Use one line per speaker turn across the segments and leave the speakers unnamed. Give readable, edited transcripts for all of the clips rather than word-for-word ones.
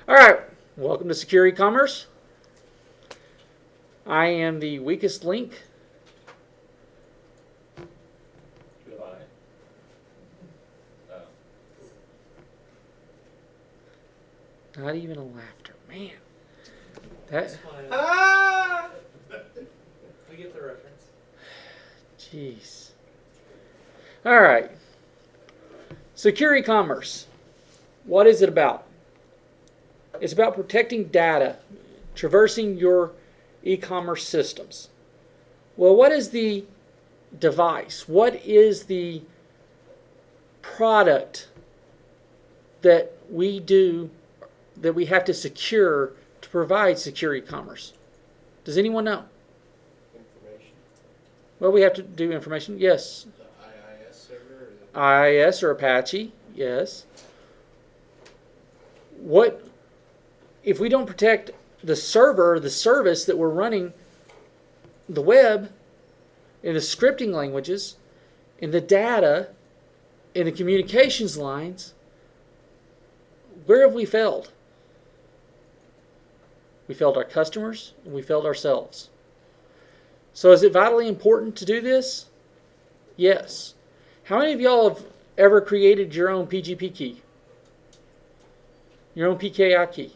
All right, welcome to Secure E-commerce. I am the weakest link.
Goodbye.
Not even a laughter, man. That.
Ah! We get the reference.
Jeez. All right. Secure e-commerce. What is it about? It's about protecting data, traversing your e-commerce systems. Well, what is the device? What is the product that we do that we have to secure to provide secure e-commerce? Does anyone know?
Information.
Well, we have to do information. Yes.
The IIS server? Or
IIS or Apache. Yes. What if we don't protect the server, the service that we're running, the web, in the scripting languages, in the data, in the communications lines? Where have we failed? We failed our customers, and we failed ourselves. So is it vitally important to do this? Yes. How many of y'all have ever created your own PGP key? Your own PKI key?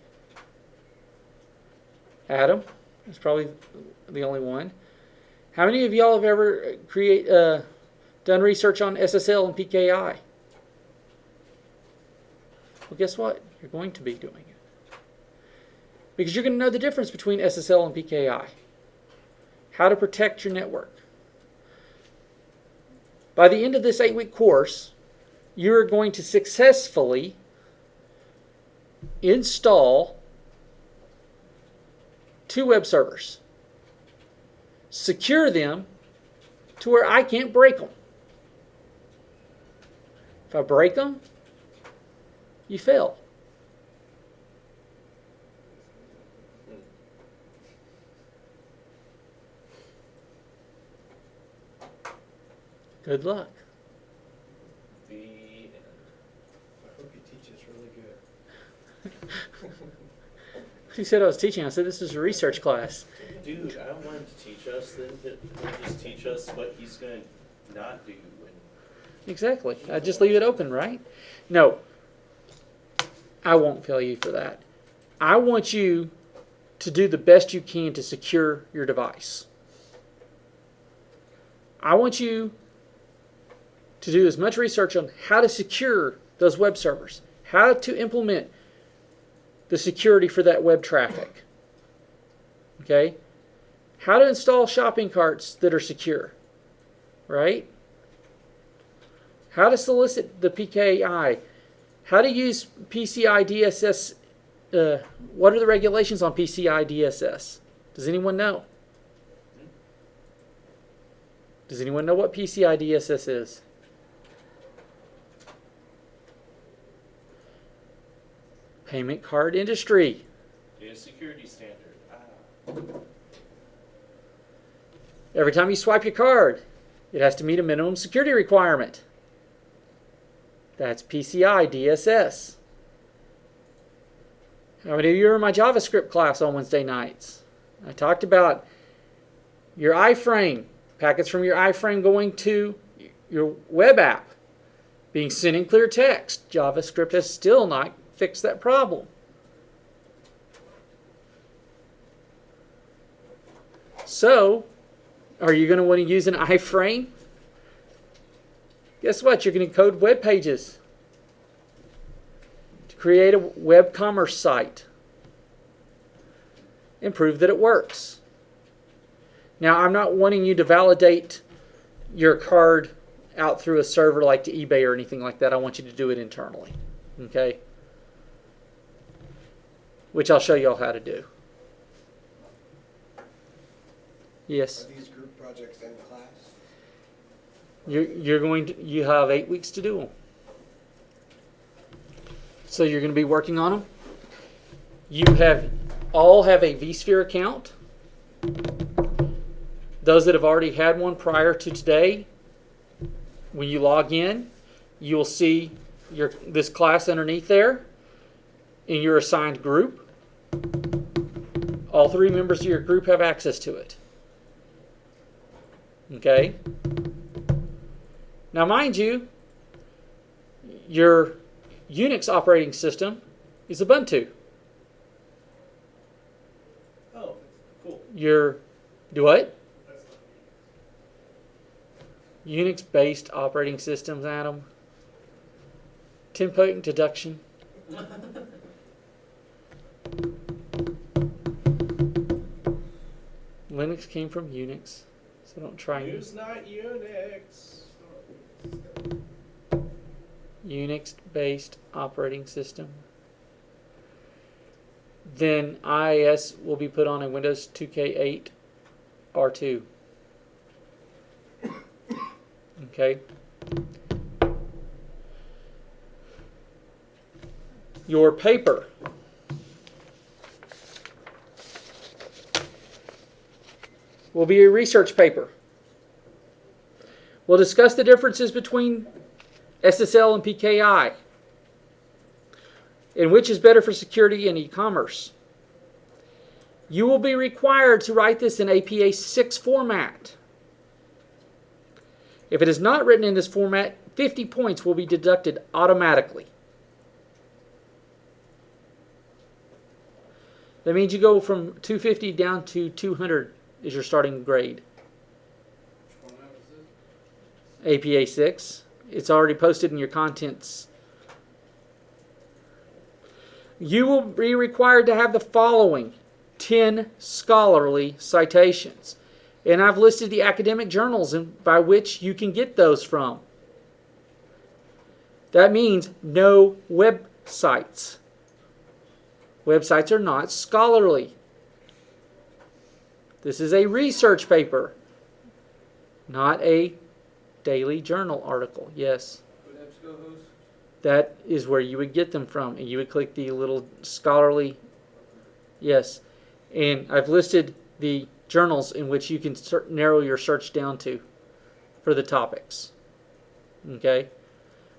Adam is probably the only one. How many of y'all have ever done research on SSL and PKI? Well, guess what? You're going to be doing it. Because you're going to know the difference between SSL and PKI. How to protect your network. By the end of this 8-week course, you're going to successfully install 2 web servers. Secure them to where I can't break them. If I break them, you fail. Good luck.
The end.
I hope you teach us really good.
Who said I was teaching? I said this is a research class.
Dude, I don't want him to teach us. Then he'll just teach us what he's going to not do.
Exactly. I just leave it open, right? No. I won't fail you for that. I want you to do the best you can to secure your device. I want you to do as much research on how to secure those web servers, how to implement the security for that web traffic. Okay? How to install shopping carts that are secure, right? How to solicit the PKI. How to use PCI DSS. What are the regulations on PCI DSS? Does anyone know? Does anyone know what PCI DSS is? Payment card industry.
Data security standard.
Every time you swipe your card, it has to meet a minimum security requirement. That's PCI DSS. How many of you are in my JavaScript class on Wednesday nights? I talked about your iframe, packets from your iframe going to your web app, being sent in clear text. JavaScript has still not fixed that problem. So, are you going to want to use an iframe? Guess what? You're going to code web pages to create a web commerce site and prove that it works. Now, I'm not wanting you to validate your card out through a server like to eBay or anything like that. I want you to do it internally. Okay? Which I'll show you all how to do. Yes?
Are these group projects in class?
You have 8 weeks to do them. So you're going to be working on them. You all have a vSphere account. Those that have already had one prior to today, when you log in, you will see this class underneath there. in your assigned group. All 3 members of your group have access to it. Okay? Now, mind you, your Unix operating system is Ubuntu.
Oh, cool.
Your, do what? Unix-based operating systems, Adam. Template deduction. Linux came from Unix, so don't try it.
Use not Unix.
Unix-based operating system. Then IIS will be put on a Windows 2K8 R2. Okay. Your paper. Will be a research paper. We'll discuss the differences between SSL and PKI, and which is better for security and e-commerce. You will be required to write this in APA 6 format. If it is not written in this format, 50 points will be deducted automatically. That means you go from 250 down to 200 is your starting grade. APA 6. It's already posted in your contents. You will be required to have the following 10 scholarly citations. And I've listed the academic journals by which you can get those from. That means no websites. Websites are not scholarly. This is a research paper, not a daily journal article. Yes. That is where you would get them from. And you would click the little scholarly. Yes. And I've listed the journals in which you can narrow your search down to for the topics. Okay?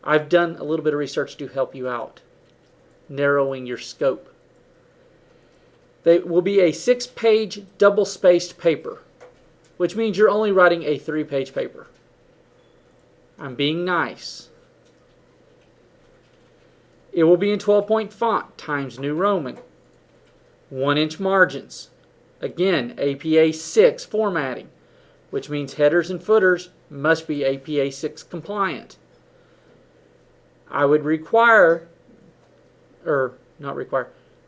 I've done a little bit of research to help you out, narrowing your scope. They will be a 6-page double-spaced paper, which means you're only writing a 3-page paper. I'm being nice. It will be in 12-point font, Times New Roman. 1-inch margins. Again, APA 6 formatting, which means headers and footers must be APA 6 compliant. I would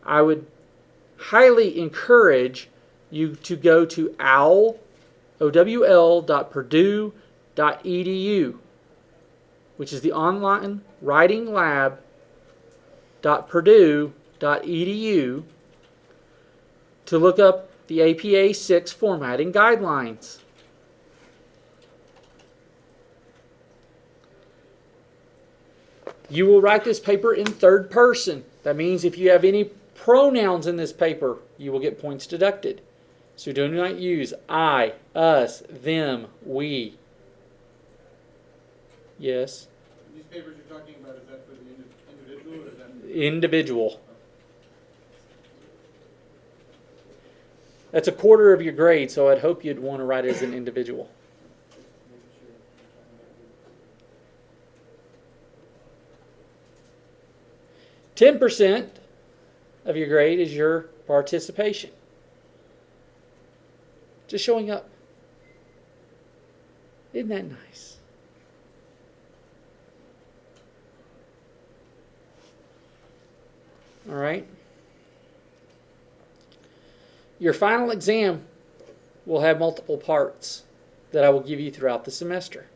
I would highly encourage you to go to owl.purdue.edu, which is the online writing lab.purdue.edu, to look up the APA 6 formatting guidelines. You will write this paper in third person. That means if you have any pronouns in this paper, you will get points deducted. So do not use I, us, them, we. Yes?
These papers you're talking about, is that for the individual or is that...
Individual. That's a quarter of your grade, so I'd hope you'd want to write it as an individual. 10% of your grade is your participation. Just showing up. Isn't that nice? All right. Your final exam will have multiple parts that I will give you throughout the semester.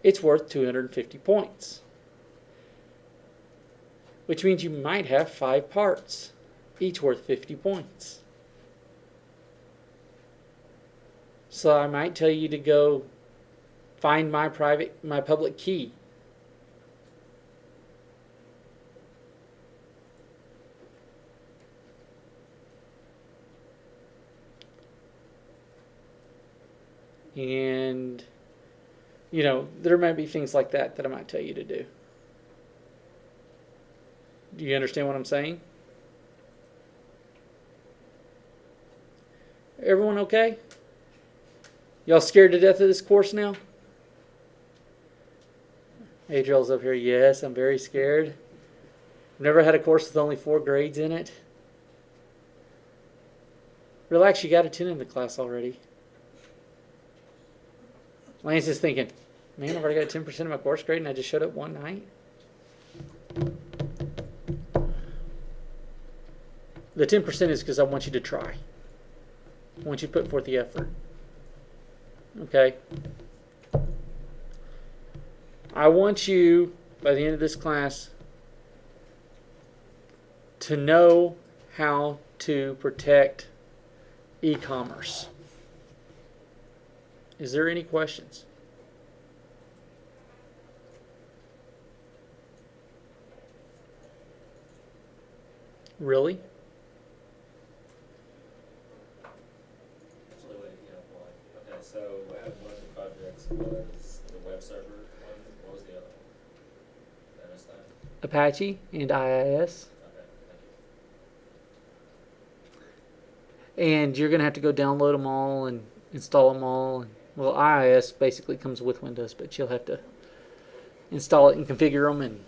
It's worth 250 points, which means you might have 5 parts, each worth 50 points. So I might tell you to go find my public key. And, you know, there might be things like that that I might tell you to do. Do you understand what I'm saying? Everyone okay? Y'all scared to death of this course now? Adriel's up here. Yes, I'm very scared. I've never had a course with only 4 grades in it. Relax, you got a 10 in the class already. Lance is thinking, man, I've already got 10% of my course grade and I just showed up one night. The 10% is because I want you to try. I want you to put forth the effort. Okay? I want you, by the end of this class, to know how to protect e-commerce. Is there any questions? Really?
Actually, wait, one. Okay, so I have one of the projects was the web server one. What was the other one? Did I miss that?
Apache and IIS.
Okay, thank you.
And you're going to have to go download them all and install them all. Well, IIS basically comes with Windows, but you'll have to install it and configure them and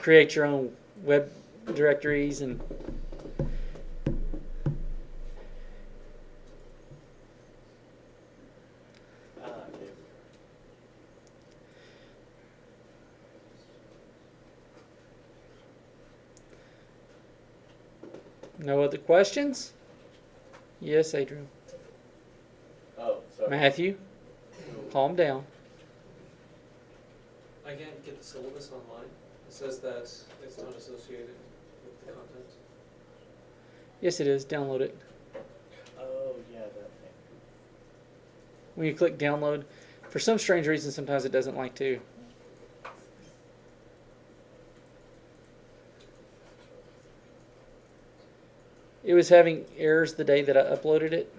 create your own web directories and no other questions? Yes, Adrian.
Oh, sorry.
Matthew, calm down.
I can't get the syllabus online. It says that it's not associated with the content.
Yes, it is. Download it.
Oh, yeah, that thing.
When you click download, for some strange reason, sometimes it doesn't like to. It was having errors the day that I uploaded it.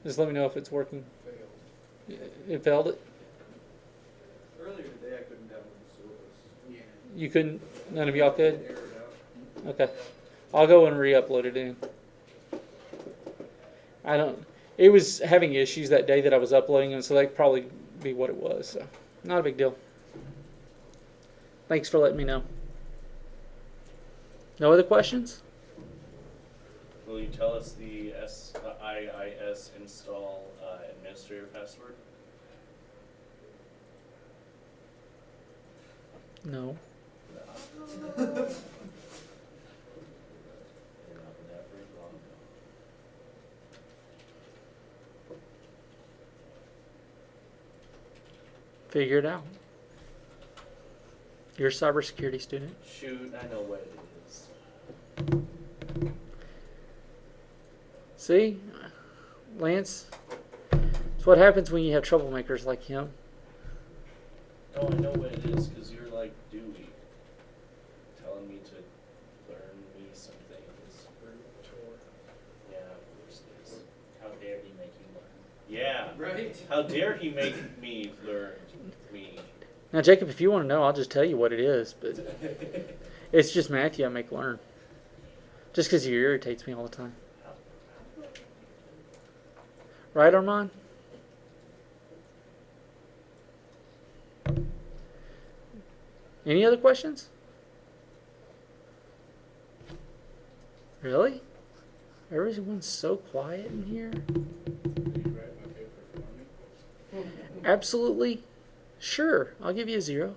Just let me know if it's working. It failed it?
Earlier today I couldn't download the syllabus. Yeah.
You couldn't? None of y'all could?
It errored out.
Okay. I'll go and re-upload it in. I don't... It was having issues that day that I was uploading them, so that could probably be what it was. So, not a big deal. Thanks for letting me know. No other questions?
Will you tell us the IIS install administrator password?
No. Figure it out. You're a cybersecurity student.
Shoot, I know what it is.
See? Lance? It's what happens when you have troublemakers like him.
Oh, I know what it is, because you're like Dewey. Telling me to learn me some things. Yeah, of course it is.
How dare he make you learn?
Yeah.
Right?
How dare he make me learn me?
Now, Jacob, if you want to know, I'll just tell you what it is. But it's just Matthew I make learn. Just because he irritates me all the time. Right, Armand? Any other questions? Really? Everyone's so quiet in here. Absolutely. Sure. I'll give you a 0.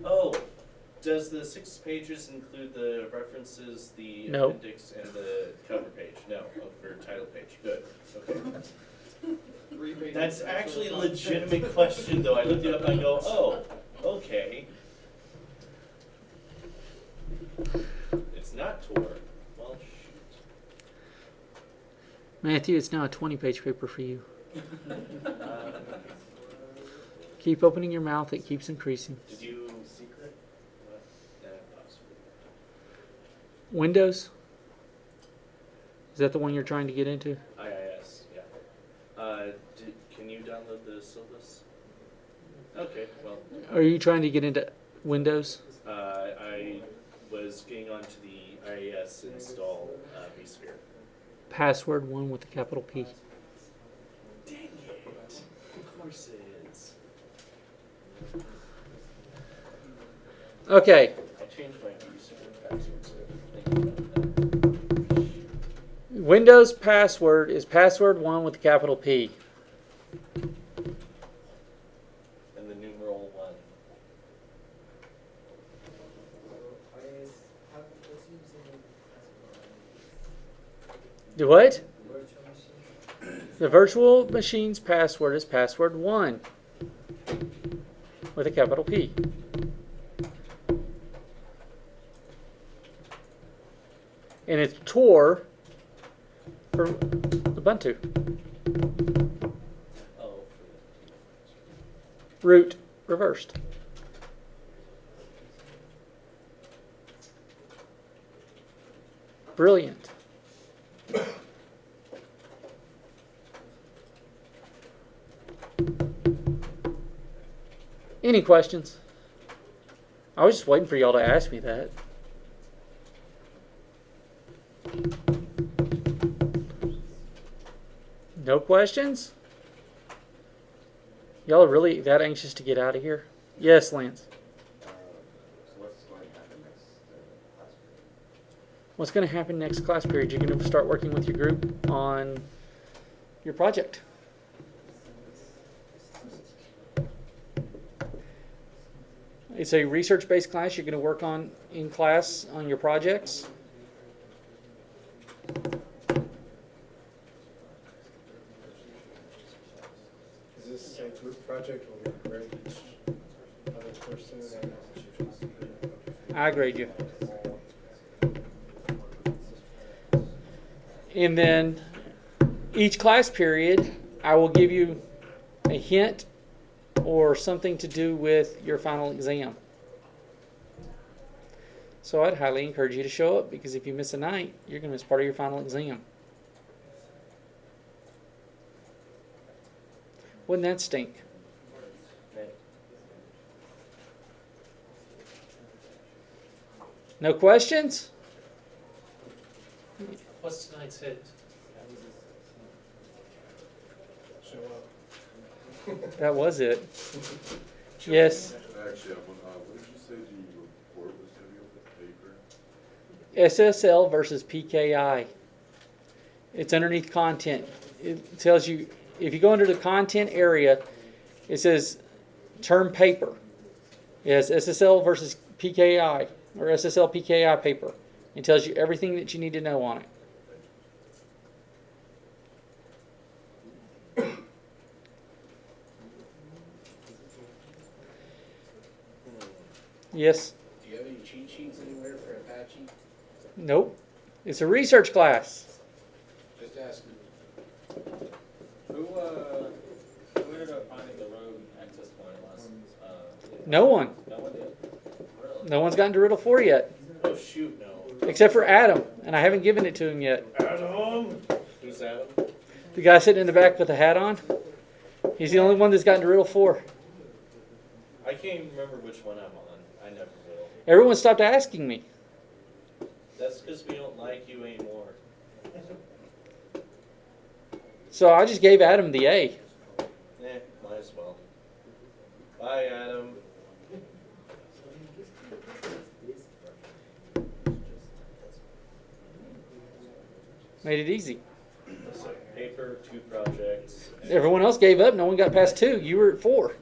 Oh, does the 6 pages include the references, the
No.
appendix, and the cover page? No, or title page. Good. Okay. That's actually a legitimate question, though. I looked it up and I go, oh, okay. It's not Tor. Well, shoot.
Matthew, it's now a 20-page paper for you. Keep opening your mouth. It keeps increasing.
Did you secret? What? Password.
Windows? Is that the one you're trying to get into?
IIS, yeah. Can you download the syllabus? Okay, well,
Are you trying to get into Windows?
I was getting onto the IIS install vSphere.
Password 1 with a capital P.
Dang it! Of course it is.
Okay.
I changed my vSphere password, so thank you about that.
Windows password is password 1 with a capital P.
And the numeral 1.
Do what? The virtual machine's password is password 1 with a capital P. And it's Tor for Ubuntu.
Oh,
Root reversed. Brilliant. Any questions? I was just waiting for y'all to ask me that. No questions? Y'all are really that anxious to get out of here? Yes, Lance.
So what's going to happen next class period?
What's going to happen next class period? You're going to start working with your group on your project. It's a research-based class. You're going to work on in class on your projects.
Is this a group project where we grade each other person and
I grade you. And then each class period, I will give you a hint or something to do with your final exam. So I'd highly encourage you to show up, because if you miss a night, you're going to miss part of your final exam. Wouldn't that stink? No questions?
What's tonight's hit?
show up?
That was it. Yes.
Actually, what did you say the report was going to be on the paper?
SSL versus PKI. It's underneath content. It tells you, if you go under the content area, it says term paper. It has SSL versus PKI, or SSL PKI paper. It tells you everything that you need to know on it. Yes?
Do you have any cheat sheets anywhere for Apache?
Nope. It's a research class.
Just asking.
Who ended up finding the road access point last?
No one.
No one did? Really?
No one's gotten to Riddle 4 yet.
Oh shoot, no.
Except for Adam, and I haven't given it to him yet.
Adam! Who's Adam?
The guy sitting in the back with the hat on. He's the only one that's gotten to Riddle 4.
I can't even remember which one I'm on. I never will.
Everyone stopped asking me.
That's because we don't like you anymore.
So I just gave Adam the A.
Might as well. Bye, Adam.
Made it easy.
So, paper, 2 projects.
Everyone else gave up. No one got past 2. You were at 4.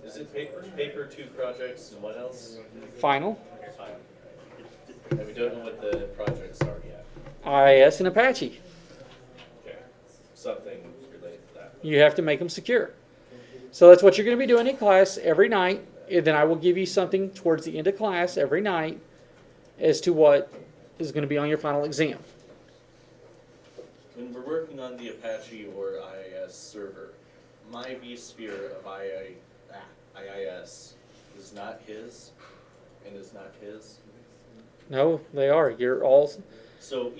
Is it paper, 2 projects, and what else?
Final.
Fine. And we don't know what the projects are yet.
IIS and Apache.
Okay. Something related to that.
You have to make them secure. So that's what you're going to be doing in class every night. And then I will give you something towards the end of class every night as to what is going to be on your final exam.
When we're working on the Apache or IIS server, my vSphere of IIS is not his and is not his?
No, they are. You're all
So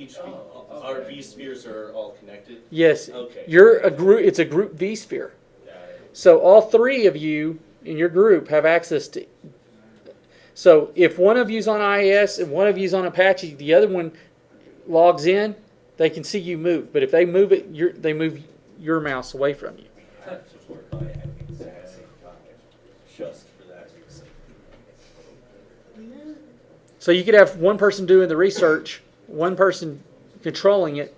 our vSpheres are all connected?
yes.
Okay.
You're a group. It's a group vSphere.
Got it.
So all three of you in your group have access to. So if one of you's on IIS and one of you's on Apache, the other one logs in, they can see you move. But if they move it, they move your mouse away from you.
Just for that.
So you could have one person doing the research, one person controlling it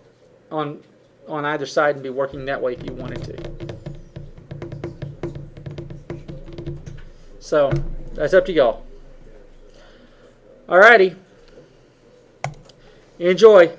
on either side, and be working that way if you wanted to. So that's up to y'all. Alrighty. Enjoy.